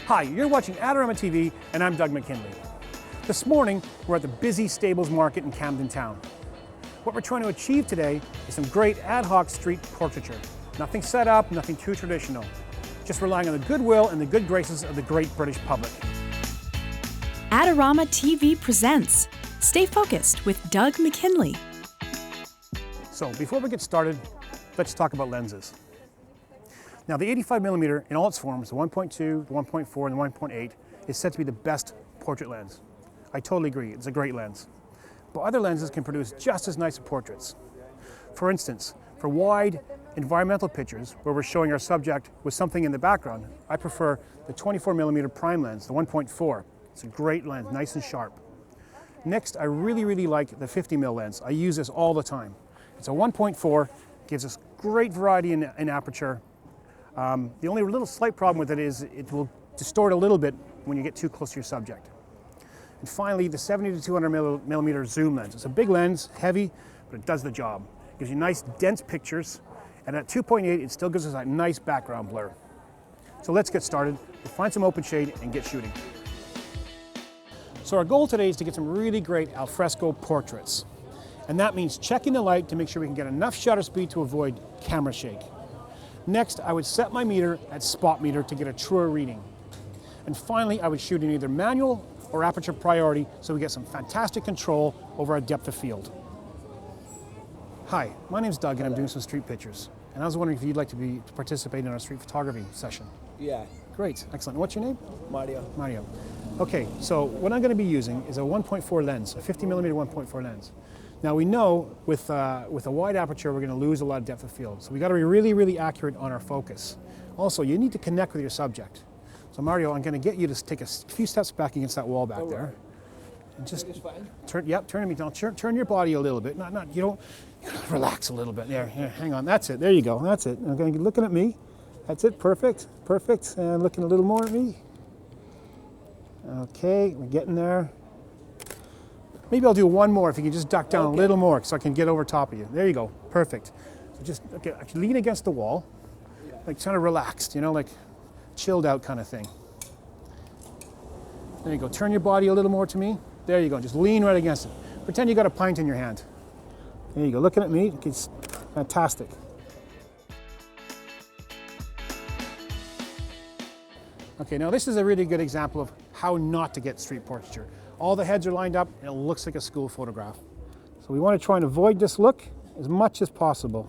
Hi, you're watching Adorama TV, and I'm Doug McKinlay. This morning, we're at the busy Stables Market in Camden Town. What we're trying to achieve today is some great ad hoc street portraiture. Nothing set up, nothing too traditional. Just relying on the goodwill and the good graces of the great British public. Adorama TV presents Stay Focused with Doug McKinlay. So before we get started, let's talk about lenses. Now the 85mm in all its forms, the 1.2, the 1.4 and the 1.8 is said to be the best portrait lens. I totally agree, it's a great lens. But other lenses can produce just as nice portraits. For instance, for wide environmental pictures where we're showing our subject with something in the background, I prefer the 24mm prime lens, the 1.4. It's a great lens, nice and sharp. Next, I really like the 50mm lens. I use this all the time. It's a 1.4, gives us great variety in aperture. The only little slight problem with it is it will distort a little bit when you get too close to your subject. And finally, the 70 to 200mm zoom lens. It's a big lens, heavy, but it does the job. It gives you nice, dense pictures, and at 2.8, it still gives us that nice background blur. So let's get started. We'll find some open shade and get shooting. So our goal today is to get some really great alfresco portraits. And that means checking the light to make sure we can get enough shutter speed to avoid camera shake. Next, I would set my meter at spot meter to get a truer reading. And finally, I would shoot in either manual or aperture priority so we get some fantastic control over our depth of field. Hi, my name's Doug and I'm doing some street pictures. And I was wondering if you'd like to participate in our street photography session. Yeah. Great, excellent. What's your name? Mario. Mario. Okay, so what I'm going to be using is a 1.4 lens, a 50mm 1.4 lens. Now we know with a wide aperture we're going to lose a lot of depth of field, so we got to be really accurate on our focus. Also, you need to connect with your subject. So Mario, I'm going to get you to take a few steps back against that wall back there, and just turn me down. Turn your body a little bit. You don't relax a little bit. There, hang on. That's it. There you go. That's it. I'm going to be looking at me. That's it. Perfect. And looking a little more at me. Okay, we're getting there. Maybe I'll do one more if you can just duck down a little more so I can get over top of you. There you go, perfect. So just lean against the wall, like kind of relaxed, like chilled out kind of thing. There you go, turn your body a little more to me. There you go, just lean right against it. Pretend you got a pint in your hand. There you go, looking at me, it's fantastic. Okay, now this is a really good example of how not to get street portraiture. All the heads are lined up and it looks like a school photograph. So we want to try and avoid this look as much as possible.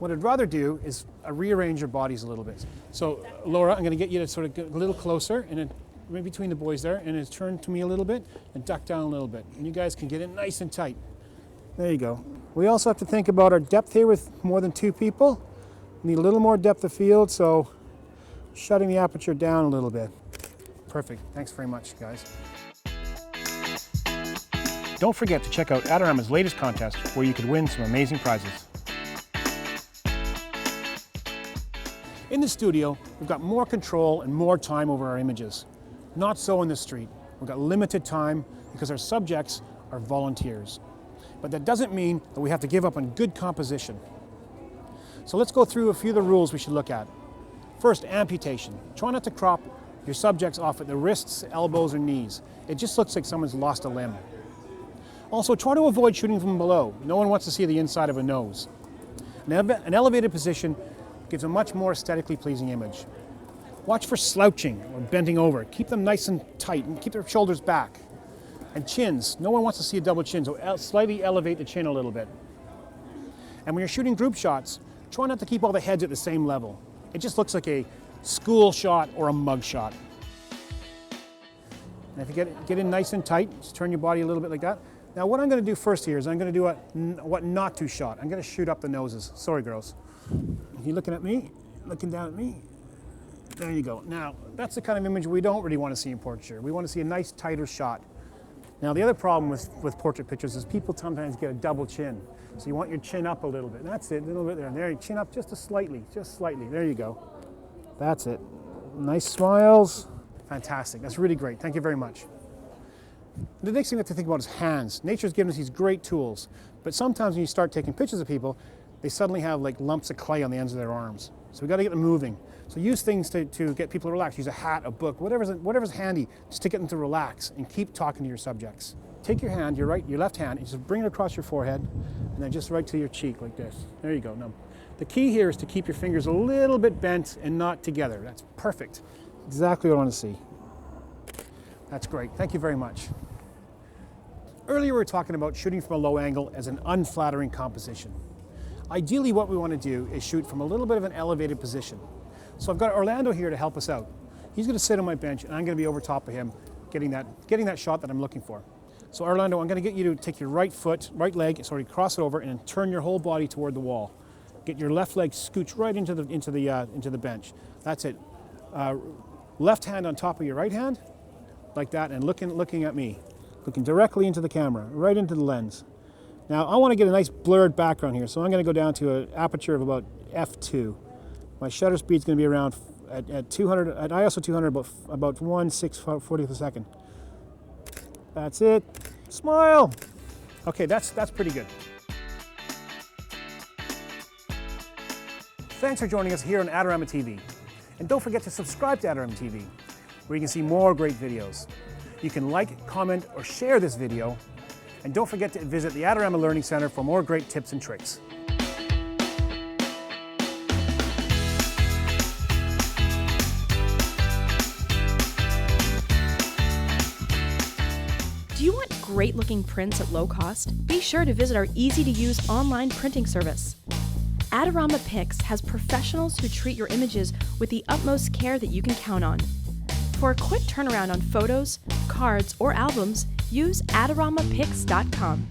What I'd rather do is rearrange your bodies a little bit. So Laura, I'm going to get you to sort of get a little closer and then maybe between the boys there and then turn to me a little bit and duck down a little bit. And you guys can get in nice and tight. There you go. We also have to think about our depth here with more than two people. We need a little more depth of field, so shutting the aperture down a little bit. Perfect. Thanks very much, guys. Don't forget to check out Adorama's latest contest where you could win some amazing prizes. In the studio, we've got more control and more time over our images. Not so in the street. We've got limited time because our subjects are volunteers. But that doesn't mean that we have to give up on good composition. So let's go through a few of the rules we should look at. First, amputation. Try not to crop your subjects off at the wrists, elbows, or knees. It just looks like someone's lost a limb. Also, try to avoid shooting from below. No one wants to see the inside of a nose. An elevated position gives a much more aesthetically pleasing image. Watch for slouching or bending over. Keep them nice and tight and keep their shoulders back. And chins. No one wants to see a double chin, so slightly elevate the chin a little bit. And when you're shooting group shots, try not to keep all the heads at the same level. It just looks like a school shot or a mug shot. And if you get in nice and tight, just turn your body a little bit like that. Now what I'm going to do first here is I'm going to do a what not to shot. I'm going to shoot up the noses. Sorry girls. You looking at me, looking down at me. There you go. Now that's the kind of image we don't really want to see in portraiture. We want to see a nice tighter shot. Now the other problem with portrait pictures is people sometimes get a double chin. So you want your chin up a little bit. That's it, a little bit there. There, you chin up just slightly. There you go. That's it. Nice smiles. Fantastic. That's really great. Thank you very much. The next thing we have to think about is hands. Nature's given us these great tools, but sometimes when you start taking pictures of people, they suddenly have like lumps of clay on the ends of their arms. So we got to get them moving. So use things to get people to relax. Use a hat, a book, whatever's handy, just to get them to relax and keep talking to your subjects. Take your hand, your left hand, and just bring it across your forehead, and then just right to your cheek like this. There you go. Now, the key here is to keep your fingers a little bit bent and not together. That's perfect. Exactly what I want to see. That's great. Thank you very much. Earlier we were talking about shooting from a low angle as an unflattering composition. Ideally what we want to do is shoot from a little bit of an elevated position. So I've got Orlando here to help us out. He's going to sit on my bench and I'm going to be over top of him getting that shot that I'm looking for. So Orlando, I'm going to get you to take your right leg, cross it over and turn your whole body toward the wall. Get your left leg scooch right into the bench. That's it. Left hand on top of your right hand, like that, and looking at me. Looking directly into the camera, right into the lens. Now I want to get a nice blurred background here, so I'm going to go down to an aperture of about f2. My shutter speed is going to be around at 200, at ISO 200, about 1/640th a second. That's it. Smile. Okay, that's pretty good. Thanks for joining us here on Adorama TV. And don't forget to subscribe to Adorama TV, where you can see more great videos. You can like, comment, or share this video. And don't forget to visit the Adorama Learning Center for more great tips and tricks. Do you want great looking prints at low cost? Be sure to visit our easy-to-use online printing service. Adorama Pix has professionals who treat your images with the utmost care that you can count on. For a quick turnaround on photos, cards, or albums, use AdoramaPix.com.